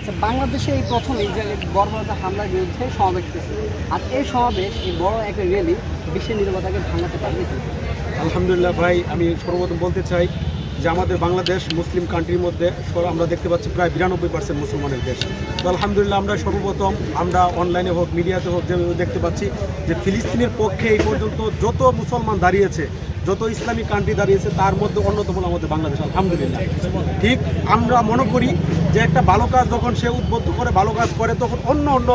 আচ্ছা, বাংলাদেশে এই প্রথম ইসরায়েলের বর্বরতা হামলার বিরুদ্ধে সমাবেশ হয়েছে। আর এই সমাবেশ, এই বড় একটা র্যালি বিশ্বের নীরবতাকে ভাঙাতে পারবে কি? আলহামদুলিল্লাহ ভাই, আমি সর্বপ্রথম বলতে চাই যে আমাদের বাংলাদেশ মুসলিম কান্ট্রির মধ্যে আমরা দেখতে পাচ্ছি প্রায় 92% মুসলমানের দেশ। তো আলহামদুলিল্লাহ আমরা সর্বপ্রথম আমরা অনলাইনে হোক মিডিয়াতে হোক যেভাবে দেখতে পাচ্ছি যে ফিলিস্তিনের পক্ষে এই পর্যন্ত যত মুসলমান দাঁড়িয়েছে, যত ইসলামিক কান্ট্রি দাঁড়িয়েছে, তার মধ্যে অন্যতম হলো আমাদের বাংলাদেশ। আলহামদুলিল্লাহ ঠিক আমরা মনে করি যে একটা ভালো কাজ যখন সে উদ্বুদ্ধ করে ভালো কাজ করে, তখন অন্য অন্য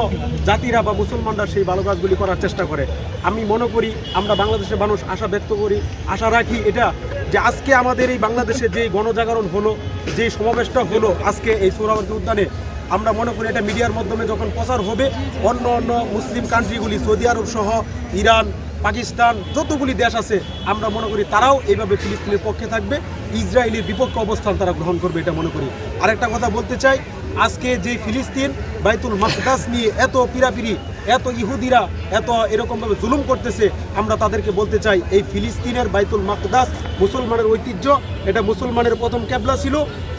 জাতিরা বা মুসলমানরা সেই ভালো কাজগুলি করার চেষ্টা করে। আমি মনে করি আমরা বাংলাদেশের মানুষ আশা ব্যক্ত করি, আশা রাখি এটা যে আজকে আমাদের এই বাংলাদেশে যে গণজাগরণ হলো, যে সমাবেশটা হলো আজকে এই সোহরাওয়ার্দী উদ্যানে, আমরা মনে করি এটা মিডিয়ার মাধ্যমে যখন প্রচার হবে, অন্য অন্য মুসলিম কান্ট্রিগুলি সৌদি আরব সহ ইরান, পাকিস্তান, যতগুলি দেশ আছে, আমরা মনে করি তারাও এইভাবে ফিলিস্তিনের পক্ষে থাকবে, ইসরায়েলের বিপক্ষে অবস্থান তারা গ্রহণ করবে, এটা মনে করি। আরেকটা কথা বলতে চাই, আজকে যে ফিলিস্তিন বাইতুল মাকদাস নিয়ে এত পিরাপিরি, এত ইহুদিরা এত এরকমভাবে জুলুম করতেছে, আমরা তাদেরকে বলতে চাই এই ফিলিস্তিনের বাইতুল মাকদাস মুসলমানের ঐতিহ্য, এটা মুসলমানের প্রথম কেবলা ছিল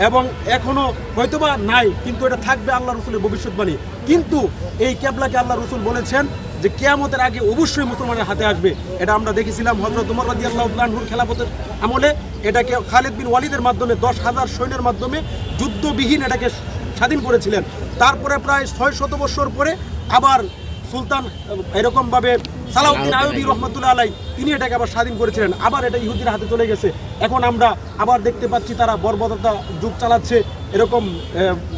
এবং এখনও হয়তোবা নাই, কিন্তু এটা থাকবে আল্লাহ রসুলের ভবিষ্যৎবাণী। কিন্তু এই কেবলাকে আল্লাহ রসুল বলেছেন যে কিয়ামতের আগে অবশ্যই মুসলমানের হাতে আসবে। এটা আমরা দেখেছিলাম হযরত ওমর রাদিয়াল্লাহু আনহুর খেলাফতের আমলে, এটাকে খালিদ বিন ওয়ালিদের মাধ্যমে 10,000 সৈন্যের মাধ্যমে যুদ্ধবিহীন এটাকে স্বাধীন করেছিলেন। তারপরে প্রায় 600 বছর পরে আবার সুলতান এরকমভাবে সালাউদ্দিন আইয়ুবী রহমতুল্লাহ আলাই তিনি এটাকে আবার স্বাধীন করেছিলেন, আবার এটা ইহুদির হাতে চলে গেছে। এখন আমরা আবার দেখতে পাচ্ছি তারা বর্বরতা যুগ চালাচ্ছে, এরকম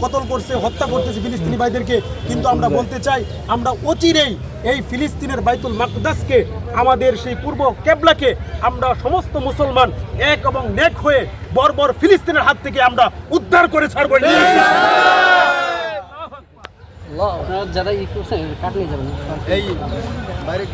কতল করছে, হত্যা করতেছে ফিলিস্তিনি ভাইদেরকে। কিন্তু আমরা বলতে চাই আমরা অচিরেই এই ফিলিস্তিনের বাইতুল মাকদাসকে, আমাদের সেই পূর্ব কেবলাকে আমরা সমস্ত মুসলমান এক এবং নেক হয়ে বর্বর ফিলিস্তিনের হাত থেকে আমরা উদ্ধার করে ছাড়ব। যারা ই করছেন কাটলে যাবেন এই বাইরে